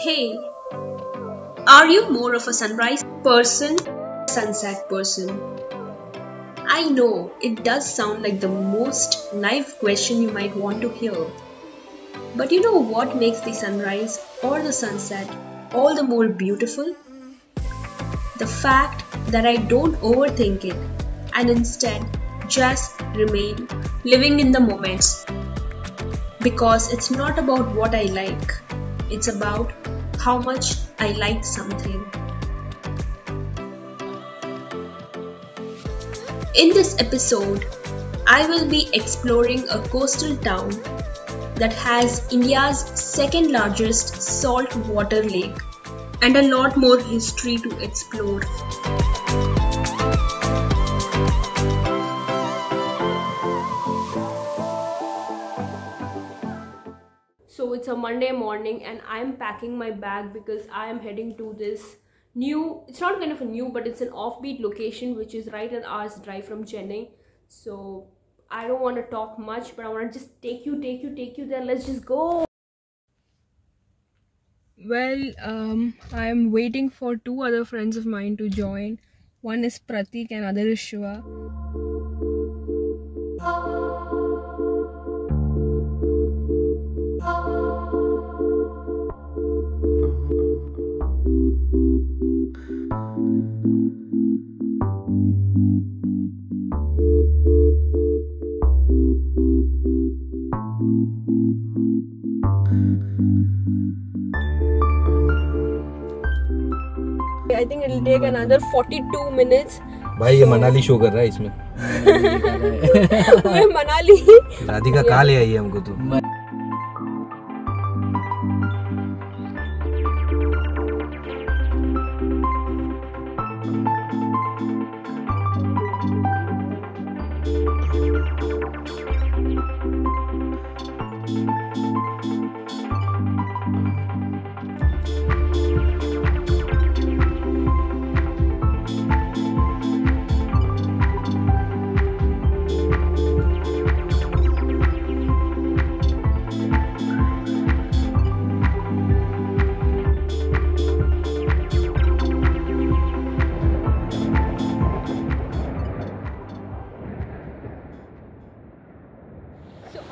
Hey, are you more of a sunrise person, sunset person? I know it does sound like the most naive question you might want to hear. But you know what makes the sunrise or the sunset all the more beautiful? The fact that I don't overthink it and instead just remain living in the moments. Because it's not about what I like, it's about how much I like something. In this episode, I will be exploring a coastal town that has India's second largest saltwater lake and a lot more history to explore. So it's a Monday morning and I'm packing my bag because I am heading to this new, it's not kind of a new, but it's an offbeat location which is right an hour's drive from Chennai. So I don't want to talk much, but I want to just take you there. Let's just go. Well, I'm waiting for two other friends of mine to join. One is Pratik and other is Shiva. I think it'll take another 42 minutes. भाई ये Manali show कर रहा है इसमें। मैं मनाली। राधिका कहाँ ले आई है हमको तो?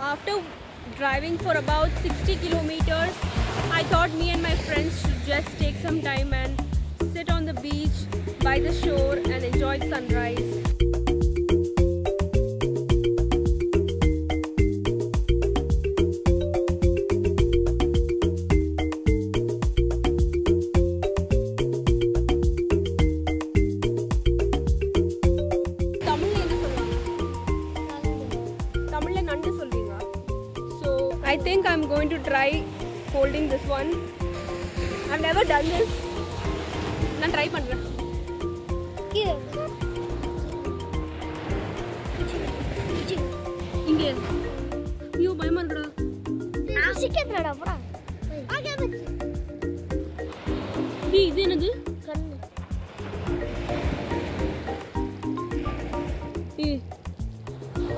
After driving for about 60 kilometers, I thought me and my friends should just take some time and sit on the beach by the shore and enjoy the sunrise. I think I'm going to try holding this one. I've never done this. I'll try it. India. You buy my brother.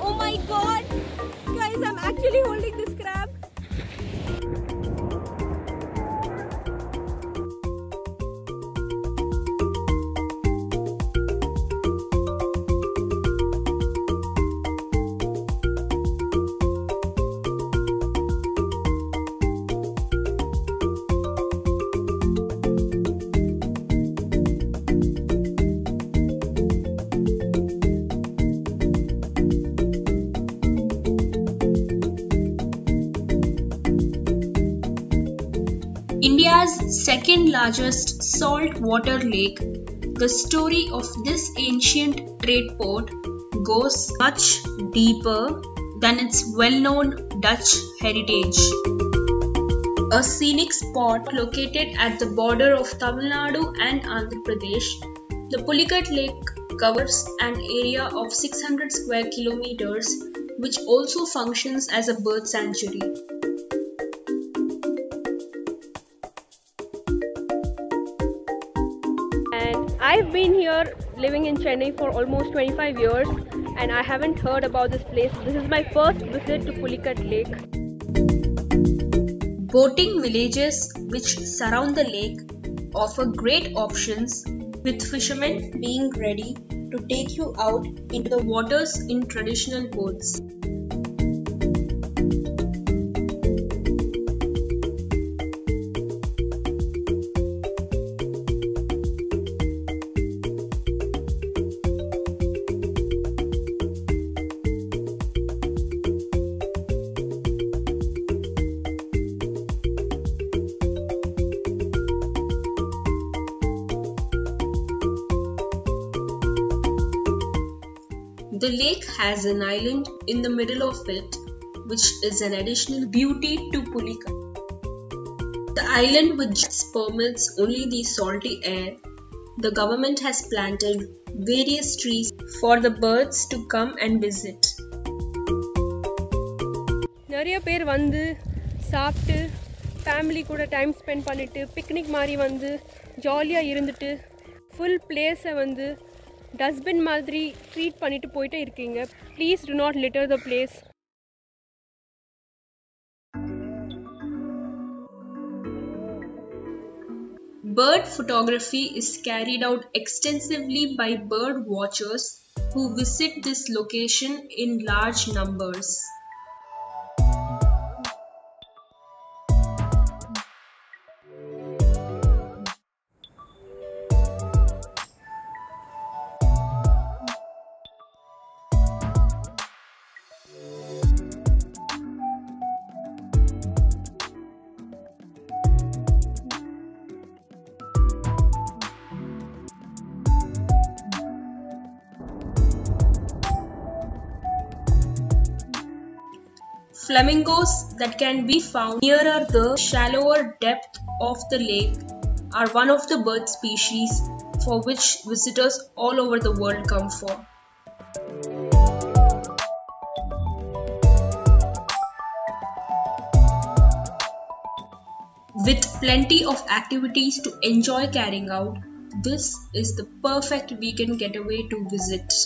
Oh my god! Guys, I'm actually holding this crab. India's second largest saltwater lake, the story of this ancient trade port goes much deeper than its well-known Dutch heritage. A scenic spot located at the border of Tamil Nadu and Andhra Pradesh, the Pulicat Lake covers an area of 600 square kilometers, which also functions as a bird sanctuary. I've been here living in Chennai for almost 25 years and I haven't heard about this place. This is my first visit to Pulicat Lake. Boating villages which surround the lake offer great options, with fishermen being ready to take you out into the waters in traditional boats. The lake has an island in the middle of it, which is an additional beauty to Pulikai. The island, which permits only the salty air, the government has planted various trees for the birds to come and visit. நிறைய பேர் வந்து சாப்பிட்டு family கூட time spend பண்ணிட்டு picnic மாதிரி வந்து ஜாலியாக இருந்துட்டு ஃபுல் பிளேஸை வந்து டஸ்ட்பின் மாதிரி ட்ரீட் பண்ணிட்டு போயிட்டே இருக்கீங்க. Please to not litre the place. Bird photography is carried out extensively by bird watchers who visit this location in large numbers. Flamingos that can be found nearer the shallower depth of the lake are one of the bird species for which visitors all over the world come for. With plenty of activities to enjoy carrying out, this is the perfect weekend getaway to visit.